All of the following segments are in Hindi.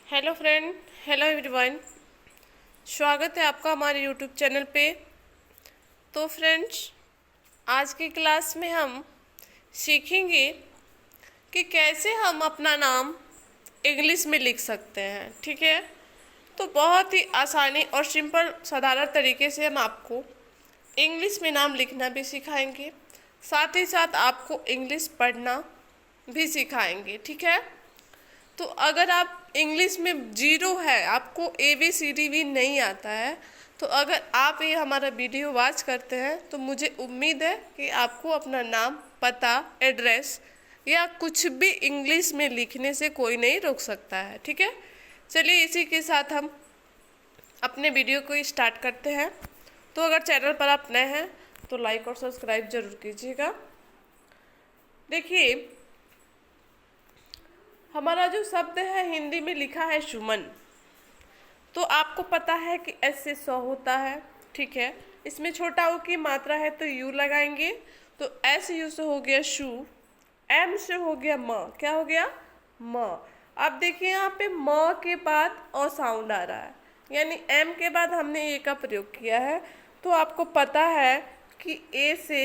Hello friend, hello everyone. स्वागत है आपका हमारे यूट्यूब चैनल पे। तो फ्रेंड्स, आज की क्लास में हम सीखेंगे कि कैसे हम अपना नाम इंग्लिश में लिख सकते हैं। ठीक है, तो बहुत ही आसानी और सिंपल साधारण तरीके से हम आपको इंग्लिश में नाम लिखना भी सिखाएंगे, साथ ही साथ आपको इंग्लिश पढ़ना भी सिखाएंगे। ठीक है, तो अगर आप इंग्लिश में जीरो है, आपको ABCD भी नहीं आता है, तो अगर आप ये हमारा वीडियो वॉच करते हैं तो मुझे उम्मीद है कि आपको अपना नाम, पता, एड्रेस या कुछ भी इंग्लिश में लिखने से कोई नहीं रोक सकता है। ठीक है, चलिए इसी के साथ हम अपने वीडियो को स्टार्ट करते हैं। तो अगर चैनल पर आप नए हैं तो लाइक और सब्सक्राइब जरूर कीजिएगा। देखिए, हमारा जो शब्द है हिंदी में लिखा है सुमन, तो आपको पता है कि एस से 100 होता है। ठीक है, इसमें छोटा ऊ की मात्रा है तो यू लगाएंगे, तो एस यू से हो गया शू, एम से हो गया म, क्या हो गया म। अब देखिए यहाँ पे म के बाद अ साउंड आ रहा है, यानी एम के बाद हमने ए का प्रयोग किया है। तो आपको पता है कि ए से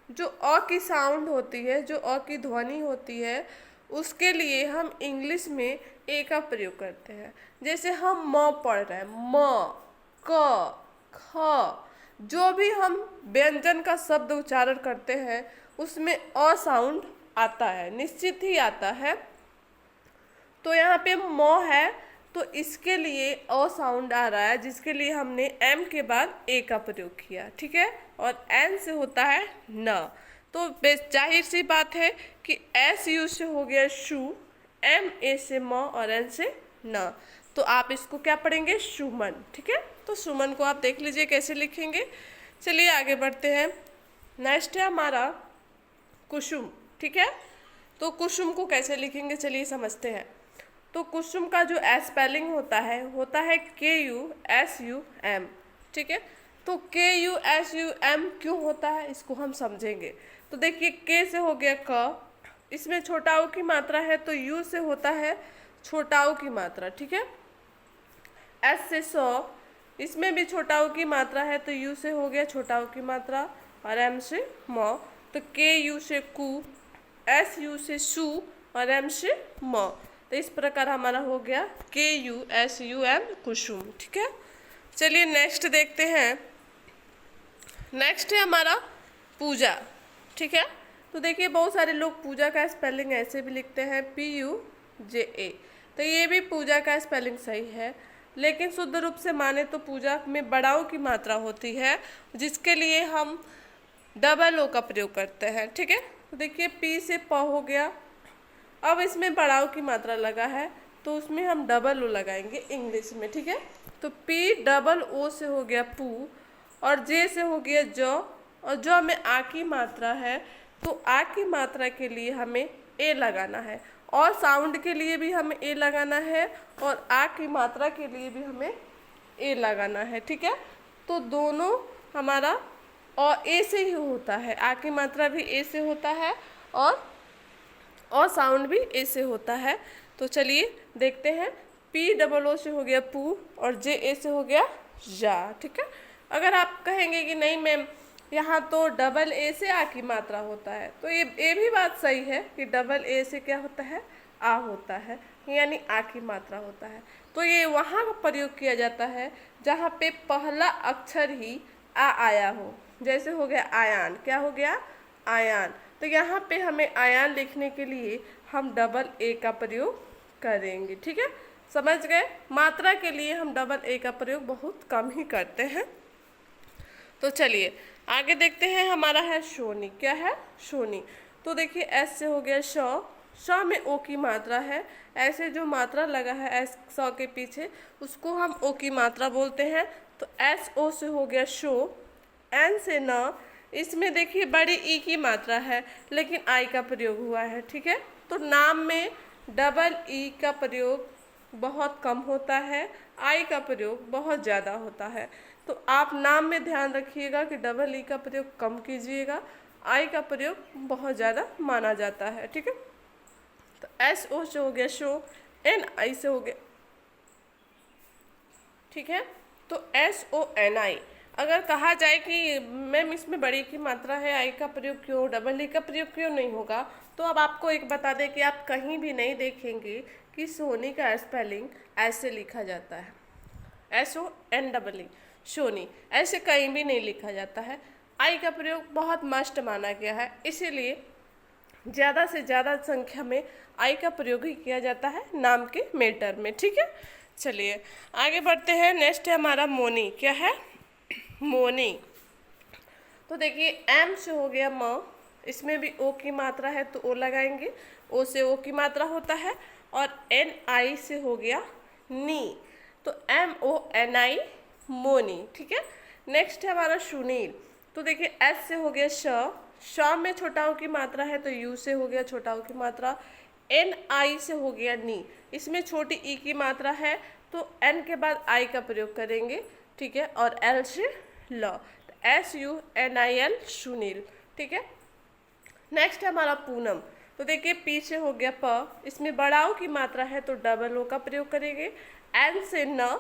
जो अ की साउंड होती है, जो अ की ध्वनि होती है, उसके लिए हम इंग्लिश में ए का प्रयोग करते हैं। जैसे हम म पढ़ रहे हैं, म, क, ख, जो भी हम व्यंजन का शब्द उच्चारण करते हैं उसमें अ साउंड आता है, निश्चित ही आता है। तो यहाँ पे म है तो इसके लिए अ साउंड आ रहा है, जिसके लिए हमने एम के बाद ए का प्रयोग किया। ठीक है, और एन से होता है न, तो जाहिर सी बात है कि एस यू से हो गया शू, एम ए से म और एन से न, तो आप इसको क्या पढ़ेंगे, सुमन। ठीक है, तो सुमन को आप देख लीजिए कैसे लिखेंगे। चलिए आगे बढ़ते हैं। नेक्स्ट है हमारा कुसुम। ठीक है, तो कुसुम को कैसे लिखेंगे चलिए समझते हैं। तो कुसुम का जो स्पेलिंग होता है KUSUM। ठीक है, तो KUSUM क्यों होता है इसको हम समझेंगे। तो देखिए, के से हो गया क, इसमें छोटा ऊ की मात्रा है तो यू से होता है छोटा ऊ की मात्रा। ठीक है, एस से 100, इसमें भी छोटा ऊ की मात्रा है तो यू से हो गया छोटा ऊ की मात्रा, और एम से म, तो KU से कु, SU से सु और एम से म। तो इस प्रकार हमारा हो गया KUSUM कुसुम। ठीक है, चलिए नेक्स्ट देखते हैं। नेक्स्ट है हमारा पूजा। ठीक है, तो देखिए बहुत सारे लोग पूजा का स्पेलिंग ऐसे भी लिखते हैं PUJA, तो ये भी पूजा का स्पेलिंग सही है, लेकिन शुद्ध रूप से माने तो पूजा में बड़ाऊ की मात्रा होती है, जिसके लिए हम डबल ओ का प्रयोग करते हैं। ठीक है, तो देखिए पी से प हो गया, अब इसमें बड़ाऊ की मात्रा लगा है तो उसमें हम डबल ओ लगाएंगे इंग्लिश में। ठीक है, तो पी डबल ओ से हो गया पू, और जे से हो गया ज, और ज में आ की मात्रा है तो आ की मात्रा के लिए हमें ए लगाना है, और साउंड के लिए भी हमें ए लगाना है, और आ की मात्रा के लिए भी हमें ए लगाना है। ठीक है, तो दोनों हमारा और ए से ही होता है, आ की मात्रा भी ए से होता है और साउंड भी ए से होता है। तो चलिए देखते हैं, पी डबल ओ से हो गया पू और जे ए से हो गया जा। ठीक है, अगर आप कहेंगे कि नहीं मैम यहाँ तो डबल ए से आ की मात्रा होता है, तो ये भी बात सही है कि डबल ए से क्या होता है, आ होता है, यानी आ की मात्रा होता है। तो ये वहाँ प्रयोग किया जाता है जहाँ पे पहला अक्षर ही आ आया हो, जैसे हो गया आयान, क्या हो गया आयान, तो यहाँ पे हमें आयान लिखने के लिए हम डबल ए का प्रयोग करेंगे। ठीक है, समझ गए, मात्रा के लिए हम डबल ए का प्रयोग बहुत कम ही करते हैं। तो चलिए आगे देखते हैं। हमारा है सोनी, क्या है सोनी, तो देखिए एस से हो गया श में ओ की मात्रा है, ऐसे जो मात्रा लगा है एस स के पीछे उसको हम ओ की मात्रा बोलते हैं। तो एस ओ से हो गया शो, एन से न, इसमें देखिए बड़ी ई की मात्रा है लेकिन आई का प्रयोग हुआ है। ठीक है, तो नाम में डबल ई का प्रयोग बहुत कम होता है, आई का प्रयोग बहुत ज़्यादा होता है। तो आप नाम में ध्यान रखिएगा कि डबल ई का प्रयोग कम कीजिएगा, आई का प्रयोग बहुत ज़्यादा माना जाता है। ठीक है, तो एस ओ से हो गया शो, एन आई से हो गया, ठीक है। तो SONI। अगर कहा जाए कि मैम इसमें बड़ी की मात्रा है, आई का प्रयोग क्यों, डबल ई का प्रयोग क्यों नहीं होगा, तो अब आपको एक बता दें कि आप कहीं भी नहीं देखेंगे कि सोनी का स्पेलिंग ऐसे लिखा जाता है, SONEE, सोनी, ऐसे कहीं भी नहीं लिखा जाता है। आई का प्रयोग बहुत मस्ट माना गया है, इसीलिए ज़्यादा से ज़्यादा संख्या में आई का प्रयोग ही किया जाता है नाम के मेटर में, ठीक है। चलिए आगे बढ़ते हैं। नेक्स्ट है हमारा मोनी। क्या है? मोनी। तो देखिए एम से हो गया म, इसमें भी ओ की मात्रा है तो ओ लगाएंगे, ओ से ओ की मात्रा होता है। और एन आई से हो गया नी, तो MONI, मोनी, ठीक है। नेक्स्ट है हमारा सुनील। तो देखिए एस से हो गया श में छोटा ओ की मात्रा है तो यू से हो गया छोटा ओ की मात्रा। NI से हो गया नी, इसमें छोटी ई की मात्रा है तो एन के बाद आई का प्रयोग करेंगे, ठीक है। और एल से ल, SUNIL, सुनील, ठीक है। नेक्स्ट है हमारा पूनम। तो देखिए पी से हो गया प, इसमें बड़ा ओ की मात्रा है तो डबल ओ का प्रयोग करेंगे। एन से न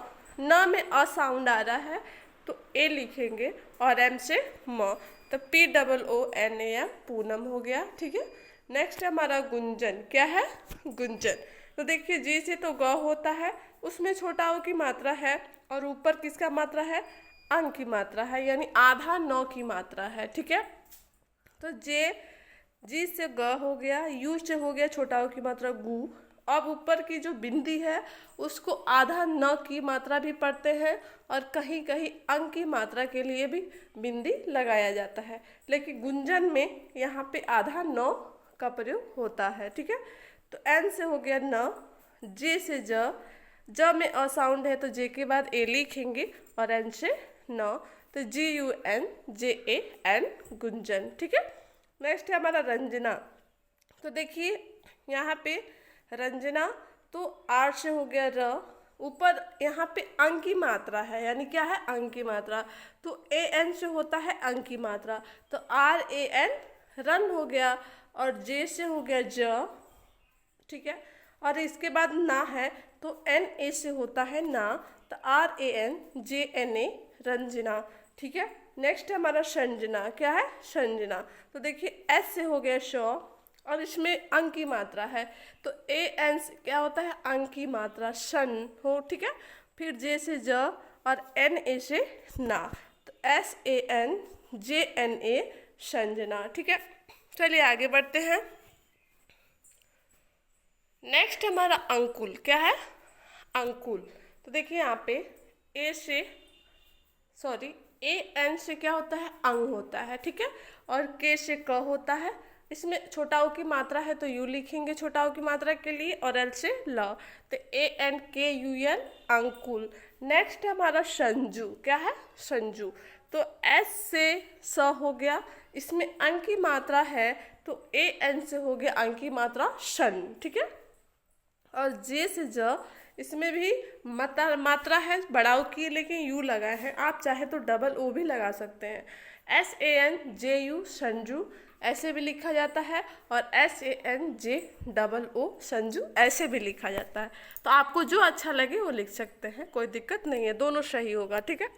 में अ साउंड आ रहा है तो ए लिखेंगे, और एम से म, तो POONAM, पूनम हो गया, ठीक है। नेक्स्ट है हमारा गुंजन। क्या है? गुंजन। तो देखिए जी से तो ग होता है, उसमें छोटा ओ की मात्रा है और ऊपर किसका मात्रा है? अंग की मात्रा है, यानी आधा नौ की मात्रा है, ठीक है। तो जी से ग हो गया, यू से हो गया छोटा ओ की मात्रा गु। अब ऊपर की जो बिंदी है उसको आधा न की मात्रा भी पढ़ते हैं, और कहीं कहीं अंग की मात्रा के लिए भी बिंदी लगाया जाता है, लेकिन गुंजन में यहाँ पे आधा न का प्रयोग होता है, ठीक है। तो एन से हो गया न, जे से ज में अ साउंड है तो जे के बाद ए लिखेंगे, और एन से न, तो GUNJAN, गुंजन, ठीक है। नेक्स्ट है हमारा रंजना। तो देखिए यहाँ पे रंजना, तो आर से हो गया र, ऊपर यहाँ पे अंग की मात्रा है, यानी क्या है? अंग की मात्रा, तो AN से होता है अंग की मात्रा, तो RAN, रन हो गया। और जे से हो गया ज, ठीक है। और इसके बाद ना है तो NA से होता है ना, तो RANJNA, रंजना, ठीक है। नेक्स्ट है हमारा संजना। क्या है? संजना। तो देखिए एस से हो गया श, और इसमें अंग की मात्रा है तो AN से क्या होता है? अंग की मात्रा, शन हो, ठीक है। फिर जे से ज और NA से ना, तो SANJNA, संजना, ठीक है। चलिए आगे बढ़ते हैं। नेक्स्ट हमारा अंकुल। क्या है? अंकुल। तो देखिए यहाँ पे AN से क्या होता है? अंग होता है, ठीक है। और K से क होता है, इसमें छोटा ओ की मात्रा है तो यू लिखेंगे छोटा ओ की मात्रा के लिए, और एल से ल, तो ANKUL, अंकुल। नेक्स्ट है हमारा संजू। क्या है? संजू। तो एस से स हो गया, इसमें अंग की मात्रा है तो AN से हो गया अंग की मात्रा, शन, ठीक है। और जे से ज, इसमें भी मात्रा है बड़ाऊ की, लेकिन यू लगाए हैं, आप चाहे तो डबल ओ भी लगा सकते हैं। SANJU, संजू, ऐसे भी लिखा जाता है, और SANJOO, संजू, ऐसे भी लिखा जाता है। तो आपको जो अच्छा लगे वो लिख सकते हैं, कोई दिक्कत नहीं है, दोनों सही होगा, ठीक है।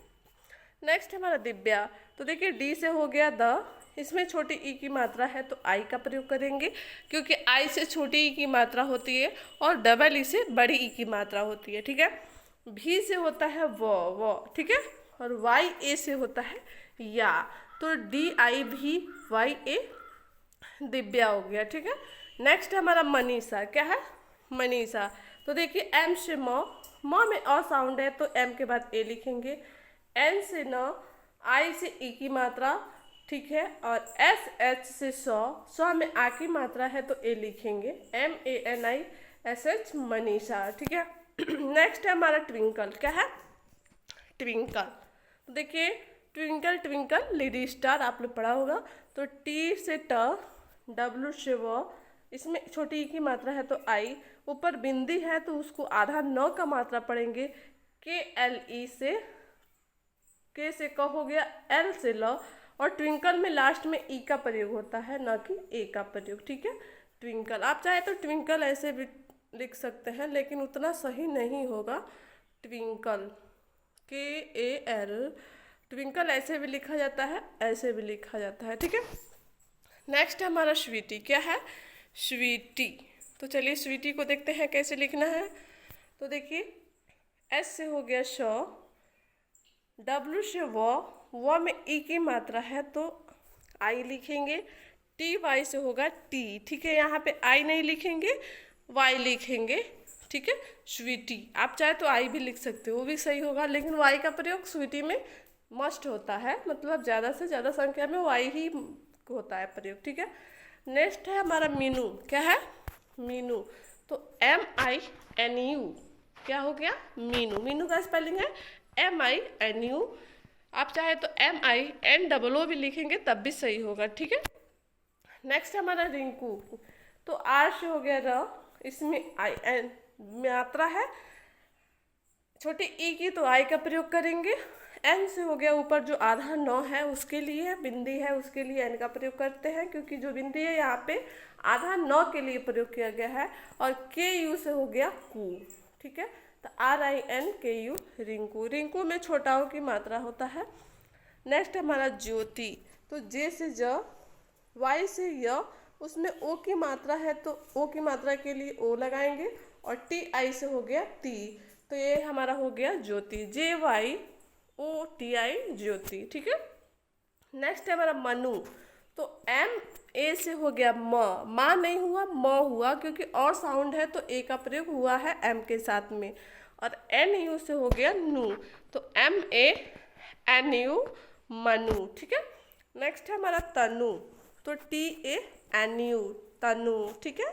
नेक्स्ट हमारा दिव्या। तो देखिए डी से हो गया द, इसमें छोटी ई की मात्रा है तो आई का प्रयोग करेंगे, क्योंकि आई से छोटी ई की मात्रा होती है और डबल ई से बड़ी ई की मात्रा होती है, ठीक है। भी से होता है वो, ठीक है। और YA से होता है या, तो DIVYA, दिव्या हो गया, ठीक है। नेक्स्ट हमारा मनीषा। क्या है? मनीषा। तो देखिए एम से म में अ साउंड है तो एम के बाद ए लिखेंगे, एन से न, आई से ई की मात्रा, ठीक है। और SH से सौ में आ की मात्रा है तो ए लिखेंगे, MANISH, मनीषा, ठीक है। नेक्स्ट है हमारा ट्विंकल। क्या है? ट्विंकल। तो देखिए ट्विंकल ट्विंकल लिटिल स्टार, आप लोग पढ़ा होगा, तो T से ट, W से व, इसमें छोटी ई की मात्रा है तो आई, ऊपर बिंदी है तो उसको आधा न का मात्रा पढ़ेंगे, KLE से, K से क हो गया, L से ल, और ट्विंकल में लास्ट में ई का प्रयोग होता है, ना कि ए का प्रयोग, ठीक है। ट्विंकल, आप चाहे तो ट्विंकल ऐसे भी लिख सकते हैं, लेकिन उतना सही नहीं होगा। ट्विंकल, KAL, ट्विंकल ऐसे भी लिखा जाता है, ऐसे भी लिखा जाता है, ठीक है। नेक्स्ट है हमारा स्वीटी। क्या है? स्वीटी। तो चलिए स्वीटी को देखते हैं कैसे लिखना है। तो देखिए, S से हो गया श, W से व में ई की मात्रा है तो आई लिखेंगे, TY से होगा टी, ठीक है। यहाँ पे आई नहीं लिखेंगे, वाई लिखेंगे, ठीक है। स्वीटी, आप चाहे तो आई भी लिख सकते हो, वो भी सही होगा, लेकिन वाई का प्रयोग स्वीटी में मस्ट होता है, मतलब ज़्यादा से ज़्यादा संख्या में वाई ही होता है प्रयोग, ठीक है। नेक्स्ट है हमारा मीनू। क्या है? मीनू। तो MINU, क्या हो गया? मीनू। मीनू का स्पेलिंग है MINU। आप चाहे तो MINOO भी लिखेंगे तब भी सही होगा, ठीक है। नेक्स्ट हमारा रिंकू। तो आर से हो गया र, इसमें IN मात्रा है, छोटी ई की तो आई का प्रयोग करेंगे। एन से हो गया ऊपर जो आधा 9 है उसके लिए, बिंदी है उसके लिए एन का प्रयोग करते हैं, क्योंकि जो बिंदी है यहाँ पे आधा 9 के लिए प्रयोग किया गया है। और KU से हो गया कू, ठीक है। तो RINKU, रिंकू। रिंकू में छोटा ओ की मात्रा होता है। नेक्स्ट हमारा ज्योति। तो J से ज, Y से य, उसमें O की मात्रा है तो O की मात्रा के लिए O लगाएंगे, और TI से हो गया ती, तो ये हमारा हो गया ज्योति, JYOTI, ज्योति, ठीक है। नेक्स्ट है हमारा मनु। तो MA से हो गया माँ नहीं हुआ, म हुआ, क्योंकि और साउंड है तो ए का प्रयोग हुआ है M के साथ में। और NU से हो गया नू, तो MANU, मनु, ठीक है। नेक्स्ट है हमारा तनु। तो TANU, तनु, ठीक है।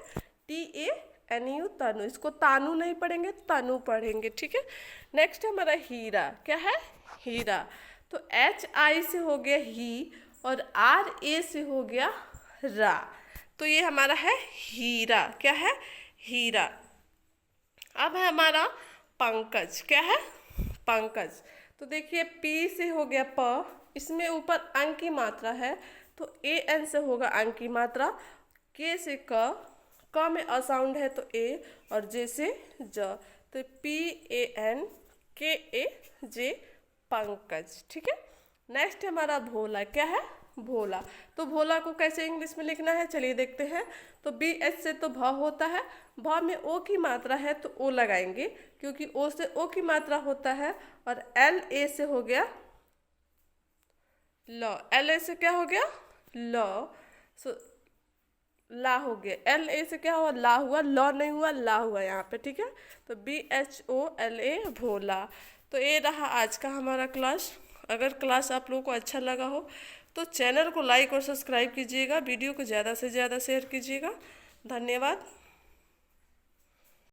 TANU, तनु। इसको तानु नहीं पढ़ेंगे, तनु पढ़ेंगे, ठीक है। नेक्स्ट है हमारा हीरा। क्या है? हीरा। तो HI से हो गया ही, और RA से हो गया रा, तो ये हमारा है हीरा। क्या है? हीरा। अब है हमारा पंकज। क्या है? पंकज। तो देखिए P से हो गया प, इसमें ऊपर अंक की मात्रा है तो AN से होगा अंक की मात्रा। K से क में असाउंड है तो A, और J से ज, तो PANKAJ, पंकज, ठीक है। नेक्स्ट है हमारा भोला। क्या है? भोला। तो भोला को कैसे इंग्लिश में लिखना है चलिए देखते हैं। तो BH से तो भ होता है, भ में O की मात्रा है तो O लगाएंगे, क्योंकि O से O की मात्रा होता है। और LA से हो गया ल, LA से क्या हो गया? ल, सो ला हो गया। LA से क्या हुआ? ला हुआ, ल नहीं हुआ, ला हुआ यहाँ पे, ठीक है। तो BHOLA, भोला। तो ये रहा आज का हमारा क्लास। अगर क्लास आप लोगों को अच्छा लगा हो तो चैनल को लाइक और सब्सक्राइब कीजिएगा, वीडियो को ज़्यादा से ज़्यादा शेयर कीजिएगा। धन्यवाद।